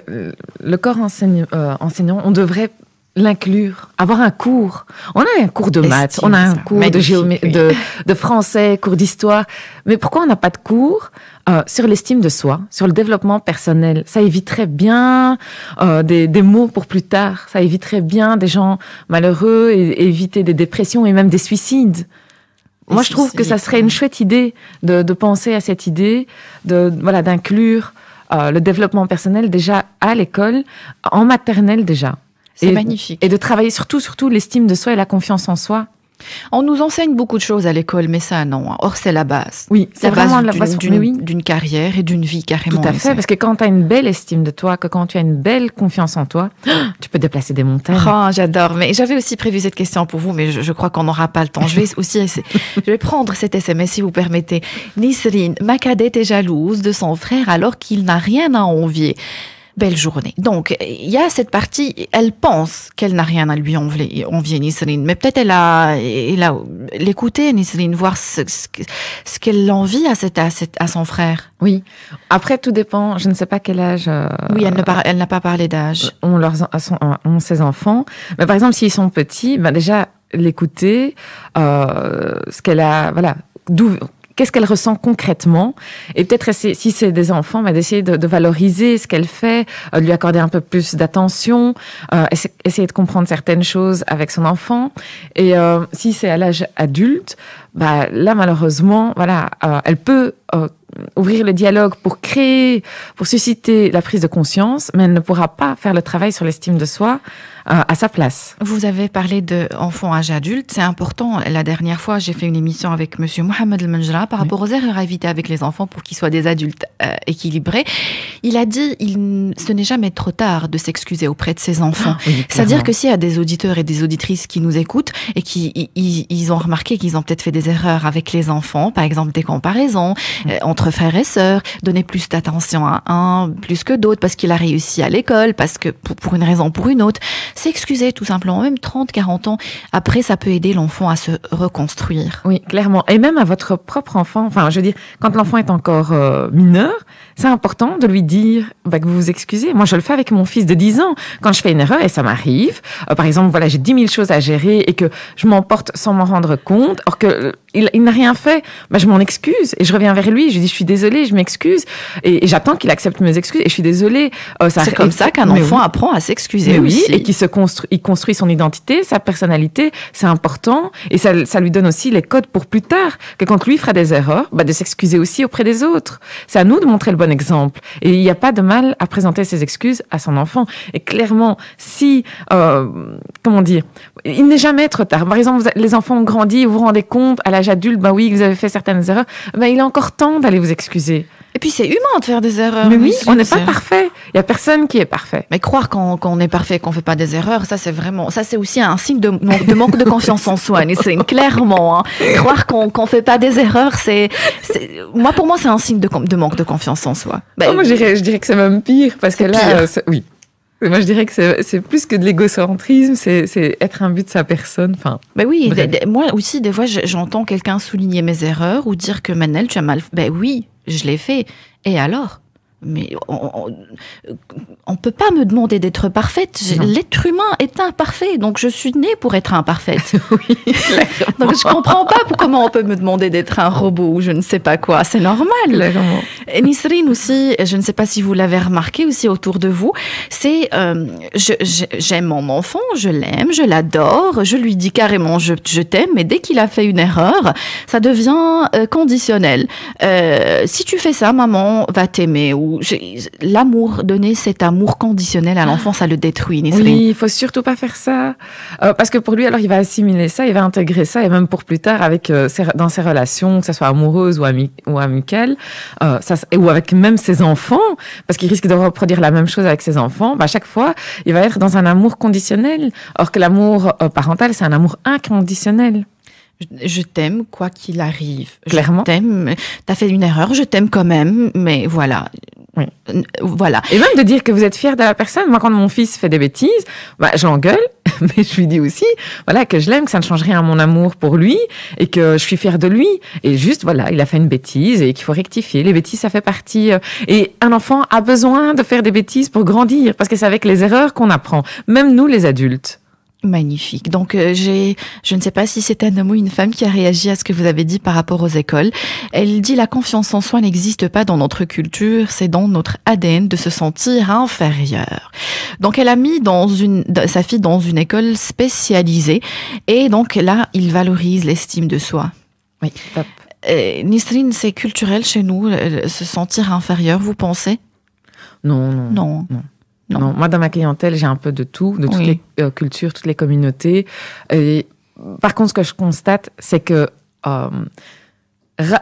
le corps enseignant, on devrait l'inclure, avoir un cours. On a un cours de maths, on a un cours de français, cours d'histoire. Mais pourquoi on n'a pas de cours sur l'estime de soi, sur le développement personnel? Ça éviterait bien des maux pour plus tard. Ça éviterait bien des gens malheureux et éviter des dépressions et même des suicides. Moi, je trouve que ça serait une chouette idée de penser à cette idée d'inclure le développement personnel déjà à l'école, en maternelle déjà. C'est magnifique. Et de travailler surtout l'estime de soi et la confiance en soi. On nous enseigne beaucoup de choses à l'école, mais ça, non. Or, c'est la base. Oui, c'est vraiment la base d'une carrière et d'une vie carrément. Tout à fait, parce que quand tu as une belle estime de toi, quand tu as une belle confiance en toi, tu peux déplacer des montagnes. Oh, j'adore. Mais j'avais aussi prévu cette question pour vous, mais je crois qu'on n'aura pas le temps. Je vais prendre cet SMS, si vous permettez. Nisrine, ma cadette est jalouse de son frère alors qu'il n'a rien à envier. belle journée. Donc, il y a cette partie, elle pense qu'elle n'a rien à lui envier, Nisrine, mais peut-être elle a l'écouter, Nisrine, voir ce qu'elle envie à son frère. Oui. Après, tout dépend. Je ne sais pas quel âge. Oui, elle n'a pas parlé d'âge. Ont ses enfants. Mais par exemple, s'ils sont petits, déjà, l'écouter, ce qu'elle a, voilà, qu'est-ce qu'elle ressent concrètement, et peut-être si c'est des enfants, d'essayer de valoriser ce qu'elle fait, de lui accorder un peu plus d'attention, essayer de comprendre certaines choses avec son enfant. Et si c'est à l'âge adulte, là malheureusement, voilà, elle peut ouvrir le dialogue pour susciter la prise de conscience, mais elle ne pourra pas faire le travail sur l'estime de soi à sa place. Vous avez parlé d'enfants âge adulte, c'est important. La dernière fois, j'ai fait une émission avec monsieur Mohamed El Menjra par rapport aux erreurs à éviter avec les enfants pour qu'ils soient des adultes équilibrés. Il a dit, ce n'est jamais trop tard de s'excuser auprès de ses enfants. Oui, c'est-à-dire que s'il y a des auditeurs et des auditrices qui nous écoutent et qui ils ont remarqué qu'ils ont peut-être fait des erreurs avec les enfants, par exemple des comparaisons entre frères et sœurs, donner plus d'attention à un plus que d'autres parce qu'il a réussi à l'école, parce que pour une raison ou pour une autre, s'excuser tout simplement, même 30, 40 ans, après ça peut aider l'enfant à se reconstruire. Oui, clairement. Et même à votre propre enfant, enfin je veux dire, quand l'enfant est encore mineur, c'est important de lui dire que vous vous excusez. Moi je le fais avec mon fils de 10 ans, quand je fais une erreur, et ça m'arrive, par exemple, voilà, j'ai 10 000 choses à gérer et que je m'emporte sans m'en rendre compte, or que il n'a rien fait, je m'en excuse et je reviens vers lui, je lui dis je suis désolée, je m'excuse et j'attends qu'il accepte mes excuses et je suis désolée. C'est comme ça qu'un enfant apprend à s'excuser aussi. Oui, et il construit son identité, sa personnalité, c'est important et ça lui donne aussi les codes pour plus tard, que quand lui fera des erreurs, de s'excuser aussi auprès des autres. C'est à nous de montrer le bon exemple et il n'y a pas de mal à présenter ses excuses à son enfant. Et clairement, si, comment dire, il n'est jamais trop tard. Par exemple, les enfants ont grandi, vous vous rendez compte à l'âge adulte, oui, vous avez fait certaines erreurs, il est encore temps d'aller vous excuser. Et puis c'est humain de faire des erreurs. Mais oui, on n'est pas parfait. Il y a personne qui est parfait. Mais croire qu'on est parfait, qu'on fait pas des erreurs, ça c'est aussi un signe de manque de confiance en soi. C'est clairement, croire qu'on fait pas des erreurs, pour moi c'est un signe de manque de confiance en soi. Moi je dirais que c'est même pire parce que là, oui. Moi, je dirais que c'est plus que de l'égocentrisme, c'est être un but de sa personne. Enfin, oui, moi aussi, des fois, j'entends quelqu'un souligner mes erreurs ou dire que Manel, tu as mal. Oui, je l'ai fait. Et alors ? Mais on peut pas me demander d'être parfaite. L'être humain est imparfait, donc je suis née pour être imparfaite. Oui. Donc je comprends pas comment on peut me demander d'être un robot ou je ne sais pas quoi. C'est normal. Clairement. Et Nisrine aussi, je ne sais pas si vous l'avez remarqué aussi autour de vous, c'est j'aime mon enfant, je l'aime, je l'adore, je lui dis carrément je t'aime, mais dès qu'il a fait une erreur, ça devient conditionnel. Si tu fais ça, maman va t'aimer. Ou l'amour, donner cet amour conditionnel à l'enfant, ça le détruit, Nisrine. Oui, il faut surtout pas faire ça. Parce que pour lui, alors, il va assimiler ça, il va intégrer ça, et même pour plus tard, dans ses relations, que ce soit amoureuses ou amicales, ou avec même ses enfants, parce qu'il risque de reproduire la même chose avec ses enfants, à chaque fois, il va être dans un amour conditionnel. Or que l'amour parental, c'est un amour inconditionnel. Je t'aime quoi qu'il arrive. Clairement. Je t'aime. T'as fait une erreur, je t'aime quand même, mais voilà. Oui. Voilà. Et même de dire que vous êtes fier de la personne. Moi, quand mon fils fait des bêtises, je l'engueule, mais je lui dis aussi, que je l'aime, que ça ne change rien à mon amour pour lui et que je suis fière de lui. Et juste, il a fait une bêtise et qu'il faut rectifier. Les bêtises, ça fait partie. Et un enfant a besoin de faire des bêtises pour grandir parce que c'est avec les erreurs qu'on apprend. Même nous, les adultes. Magnifique. Donc, je ne sais pas si c'est un homme ou une femme qui a réagi à ce que vous avez dit par rapport aux écoles. Elle dit la confiance en soi n'existe pas dans notre culture, c'est dans notre ADN de se sentir inférieur. Donc, elle a mis sa fille dans une école spécialisée et donc là, il valorise l'estime de soi. Oui, top. Nisrine, c'est culturel chez nous, se sentir inférieur, vous pensez ? Non. Non, moi dans ma clientèle, j'ai un peu de tout, de toutes les cultures, toutes les communautés. Et, par contre, ce que je constate, c'est que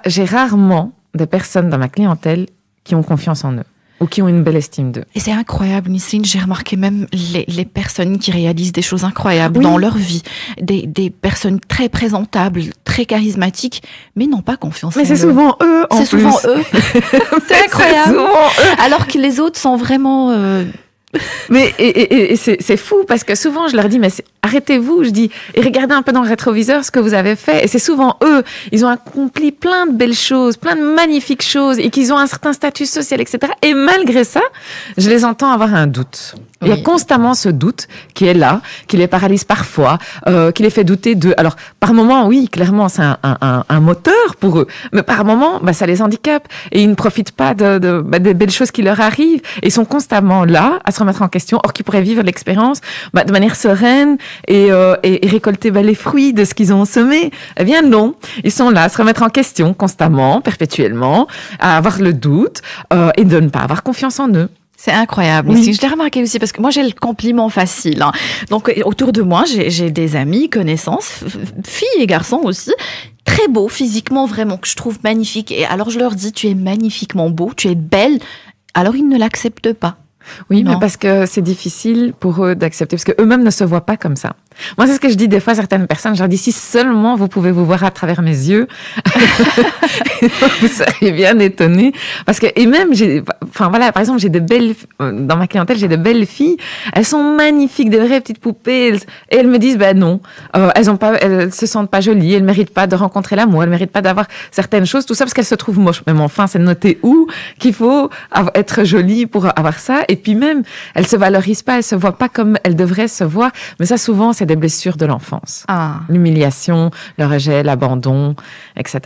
j'ai rarement des personnes dans ma clientèle qui ont confiance en eux. ou qui ont une belle estime d'eux. Et c'est incroyable, Nisrine, j'ai remarqué même les personnes qui réalisent des choses incroyables dans leur vie, des personnes très présentables, très charismatiques, mais n'ont pas confiance en eux. Mais c'est souvent eux, en plus. C'est souvent eux. C'est incroyable. C'est souvent eux. Alors que les autres sont vraiment... Mais et c'est fou parce que souvent je leur dis mais arrêtez-vous, je dis, et regardez un peu dans le rétroviseur ce que vous avez fait. Et c'est souvent eux, ils ont accompli plein de belles choses, plein de magnifiques choses et qu'ils ont un certain statut social, etc. Et malgré ça, je les entends avoir un doute. Il y a constamment ce doute qui est là, qui les paralyse parfois, qui les fait douter d'eux. Alors, par moment, oui, clairement, c'est un moteur pour eux. Mais par moment, ça les handicape. Et ils ne profitent pas des belles choses qui leur arrivent. Et ils sont constamment là, à se remettre en question, or qu'ils pourraient vivre l'expérience de manière sereine et récolter les fruits de ce qu'ils ont semé. Eh bien non, ils sont là à se remettre en question constamment, perpétuellement, à avoir le doute et de ne pas avoir confiance en eux. C'est incroyable. Oui. Je l'ai remarqué aussi parce que moi, j'ai le compliment facile. Hein. Donc, autour de moi, j'ai des amis, connaissances, filles et garçons aussi, très beaux physiquement, vraiment, que je trouve magnifiques. Et alors, je leur dis, tu es magnifiquement beau, tu es belle. Alors, ils ne l'acceptent pas. Oui, mais parce que c'est difficile pour eux d'accepter, parce qu'eux-mêmes ne se voient pas comme ça. Moi, c'est ce que je dis des fois à certaines personnes. Je leur dis, si seulement vous pouvez vous voir à travers mes yeux, vous seriez bien étonnés. Parce que, et même, par exemple, j'ai des belles, dans ma clientèle, j'ai des belles filles. Elles sont magnifiques, des vraies petites poupées. Et elles me disent, non, elles se sentent pas jolies, elles méritent pas de rencontrer l'amour, elles méritent pas d'avoir certaines choses, tout ça parce qu'elles se trouvent moches. Mais enfin, c'est noté où qu'il faut être jolie pour avoir ça. Et puis même, elles se valorisent pas, elles se voient pas comme elles devraient se voir. Mais ça, souvent, c'est des blessures de l'enfance. L'humiliation, le rejet, l'abandon, etc.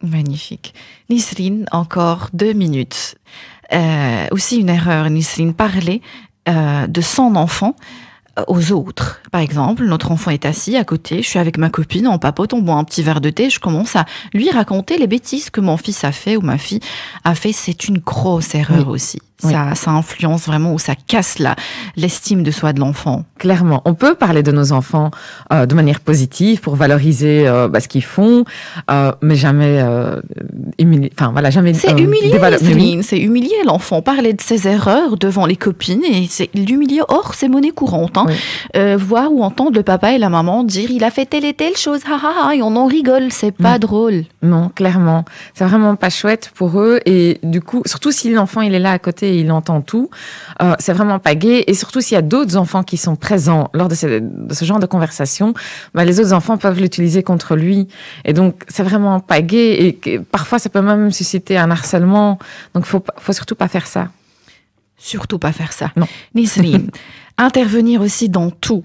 Magnifique. Nisrine, encore 2 minutes. Aussi une erreur, Nisrine, parler de son enfant aux autres. Par exemple, notre enfant est assis à côté, je suis avec ma copine, on papote, on boit un petit verre de thé, je commence à lui raconter les bêtises que mon fils a fait ou ma fille a fait. C'est une grosse erreur aussi. Ça influence vraiment ou ça casse l'estime de soi de l'enfant. Clairement. On peut parler de nos enfants de manière positive pour valoriser ce qu'ils font, mais jamais humilier. Enfin, voilà, jamais. C'est c'est humilier l'enfant. Parler de ses erreurs devant les copines et c'est l'humilier hors c'est monnaie courante. Hein. Voir ou entendre le papa et la maman dire il a fait telle et telle chose, et on en rigole, c'est pas drôle. Non, clairement. C'est vraiment pas chouette pour eux et du coup, surtout si l'enfant il est là à côté et il entend tout, c'est vraiment pas gai. Et surtout s'il y a d'autres enfants qui sont présents lors de ce genre de conversation, les autres enfants peuvent l'utiliser contre lui. Et donc, c'est vraiment pas gai et parfois ça peut même susciter un harcèlement. Donc, faut surtout pas faire ça. Surtout pas faire ça. Non. Nisrine, intervenir aussi dans tout,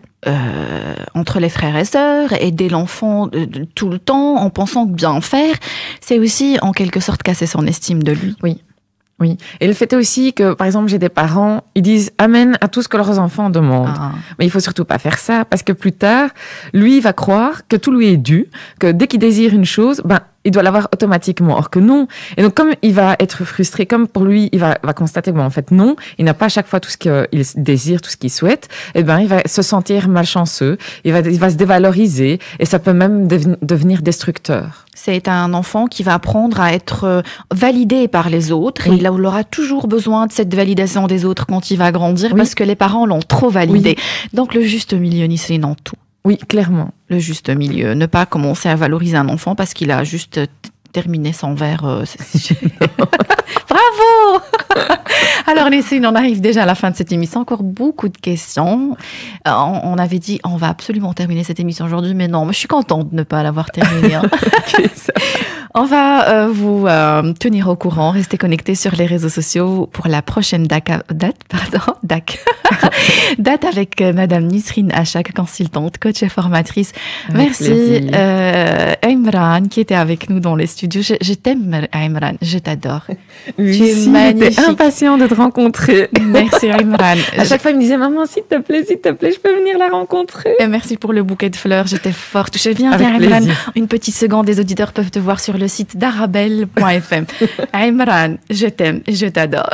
entre les frères et sœurs, aider l'enfant tout le temps en pensant que bien faire, c'est aussi en quelque sorte casser son estime de lui. Oui. Et le fait est aussi que, par exemple, j'ai des parents, ils disent amen à tout ce que leurs enfants demandent. Mais il faut surtout pas faire ça parce que plus tard, lui, il va croire que tout lui est dû, que dès qu'il désire une chose, il doit l'avoir automatiquement. Or que non. Et donc, comme il va être frustré, comme pour lui, il va constater que, en fait, non, il n'a pas à chaque fois tout ce qu'il désire, tout ce qu'il souhaite, il va se sentir malchanceux, il va se dévaloriser et ça peut même devenir destructeur. C'est un enfant qui va apprendre à être validé par les autres et il aura toujours besoin de cette validation des autres quand il va grandir parce que les parents l'ont trop validé. Donc, le juste milieu, Nisrine, en tout. Oui, clairement. Le juste milieu. Ne pas commencer à valoriser un enfant parce qu'il a juste terminé son verre. Bravo. Alors, Nisrine, on arrive déjà à la fin de cette émission. Encore beaucoup de questions. On avait dit, on va absolument terminer cette émission aujourd'hui, mais non, je suis contente de ne pas l'avoir terminée. Hein. On va vous tenir au courant. Restez connectés sur les réseaux sociaux pour la prochaine date avec Madame Nisrine Achak, consultante, coach et formatrice. Merci Imran qui était avec nous dans les studios. Je t'aime Imran, je t'adore. Oui, tu es magnifique. J'étais impatient de te rencontrer. Merci Imran. À chaque fois, il me disait maman, s'il te plaît, je peux venir la rencontrer. Et merci pour le bouquet de fleurs. J'étais fort touchée. Viens Imran. Une petite seconde, les auditeurs peuvent te voir sur le site d'arabelle.fm. Imran, je t'aime, je t'adore.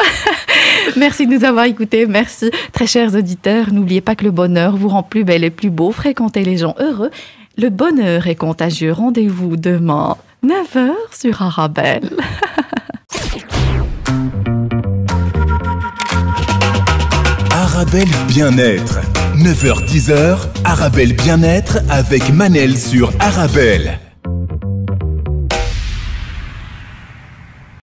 Merci de nous avoir écoutés. Merci, très chers auditeurs. N'oubliez pas que le bonheur vous rend plus belle et plus beau. Fréquentez les gens heureux. Le bonheur est contagieux. Rendez-vous demain, 9h sur Arabelle. Arabelle Bien-être. 9h-10h, Arabelle Bien-être avec Manel sur Arabelle.